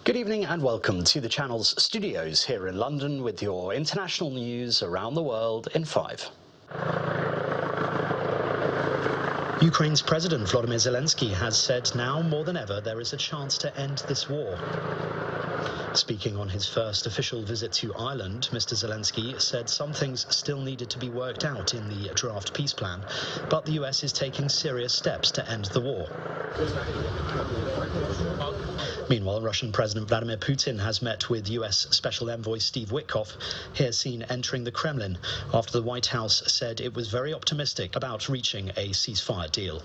Good evening and welcome to the channel's studios here in London with your international news around the world in 5. Ukraine's President Volodymyr Zelensky has said now more than ever there is a chance to end this war. Speaking on his first official visit to Ireland, Mr. Zelensky said some things still needed to be worked out in the draft peace plan, but the US is taking serious steps to end the war. Meanwhile, Russian President Vladimir Putin has met with US Special Envoy Steve Witkoff, here seen entering the Kremlin after the White House said it was very optimistic about reaching a ceasefire deal.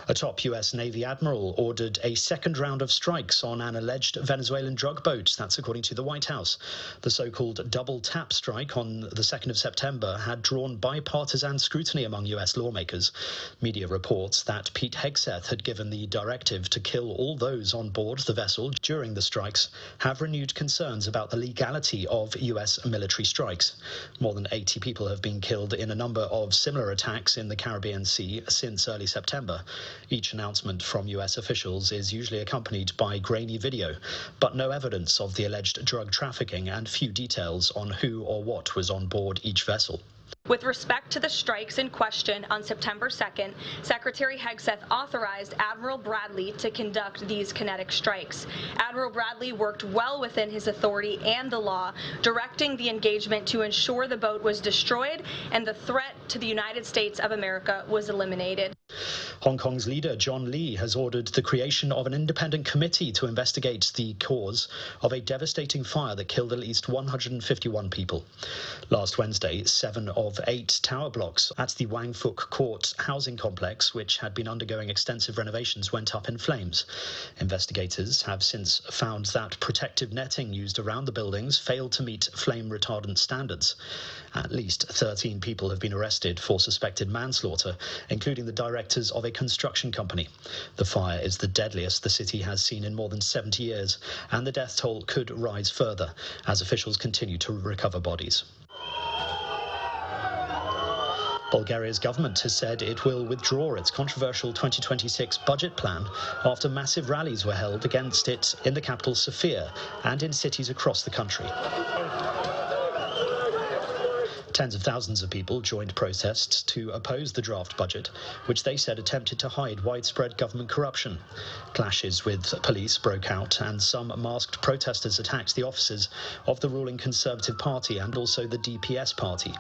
A top US Navy admiral ordered a second round of strikes on an alleged Venezuelan drug boat. That's according to the White House. The so-called double tap strike on the 2nd of September had drawn bipartisan scrutiny among US lawmakers. Media reports that Pete Hegseth had given the directive to kill all those on board the vessel during the strikes have renewed concerns about the legality of US military strikes. More than 80 people have been killed in a number of similar attacks in the Caribbean Sea since early September. Each announcement from US officials is usually accompanied by grainy video, but no evidence of the alleged drug trafficking and few details on who or what was on board each vessel. With respect to the strikes in question on September 2nd, Secretary Hegseth authorized Admiral Bradley to conduct these kinetic strikes. Admiral Bradley worked well within his authority and the law, directing the engagement to ensure the boat was destroyed and the threat to the United States of America was eliminated. Hong Kong's leader, John Lee, has ordered the creation of an independent committee to investigate the cause of a devastating fire that killed at least 151 people. Last Wednesday, 7 of 8 tower blocks at the Wang Fuk Court housing complex, which had been undergoing extensive renovations, went up in flames. Investigators have since found that protective netting used around the buildings failed to meet flame retardant standards. At least 13 people have been arrested for suspected manslaughter, including the directors of a construction company. The fire is the deadliest the city has seen in more than 70 years, and the death toll could rise further as officials continue to recover bodies. Bulgaria's government has said it will withdraw its controversial 2026 budget plan after massive rallies were held against it in the capital Sofia and in cities across the country. Tens of thousands of people joined protests to oppose the draft budget, which they said attempted to hide widespread government corruption. Clashes with police broke out, and some masked protesters attacked the offices of the ruling Conservative Party and also the DPS party.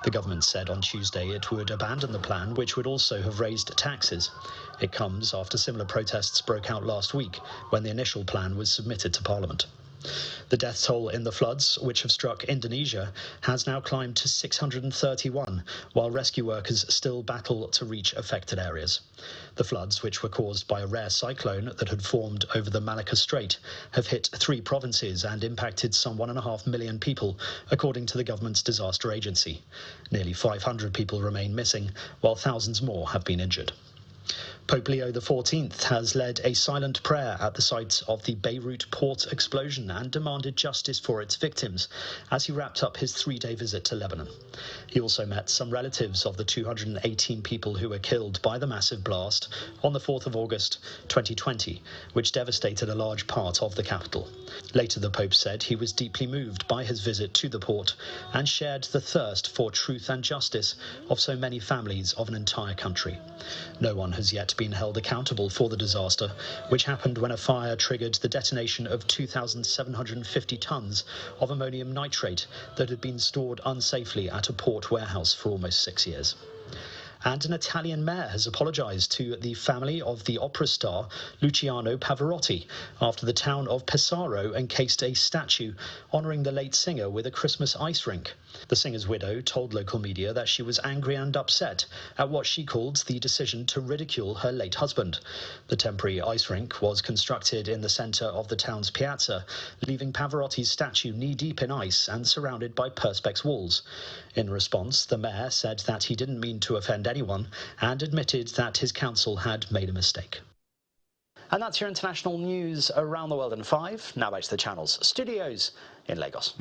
The government said on Tuesday it would abandon the plan, which would also have raised taxes. It comes after similar protests broke out last week, when the initial plan was submitted to Parliament. The death toll in the floods, which have struck Indonesia, has now climbed to 631, while rescue workers still battle to reach affected areas. The floods, which were caused by a rare cyclone that had formed over the Malacca Strait, have hit 3 provinces and impacted some 1.5 million people, according to the government's disaster agency. Nearly 500 people remain missing, while thousands more have been injured. Pope Leo XIV has led a silent prayer at the site of the Beirut port explosion and demanded justice for its victims as he wrapped up his 3-day visit to Lebanon. He also met some relatives of the 218 people who were killed by the massive blast on the 4th of August 2020, which devastated a large part of the capital. Later, the Pope said he was deeply moved by his visit to the port and shared the thirst for truth and justice of so many families of an entire country. No one has yet been held accountable for the disaster, which happened when a fire triggered the detonation of 2,750 tons of ammonium nitrate that had been stored unsafely at a port warehouse for almost 6 years. And an Italian mayor has apologized to the family of the opera star Luciano Pavarotti after the town of Pesaro encased a statue honoring the late singer with a Christmas ice rink. The singer's widow told local media that she was angry and upset at what she called the decision to ridicule her late husband. The temporary ice rink was constructed in the center of the town's piazza, leaving Pavarotti's statue knee-deep in ice and surrounded by perspex walls. In response, the mayor said that he didn't mean to offend anyone and admitted that his council had made a mistake. And that's your international news around the world in 5. Now back to the channel's studios in Lagos.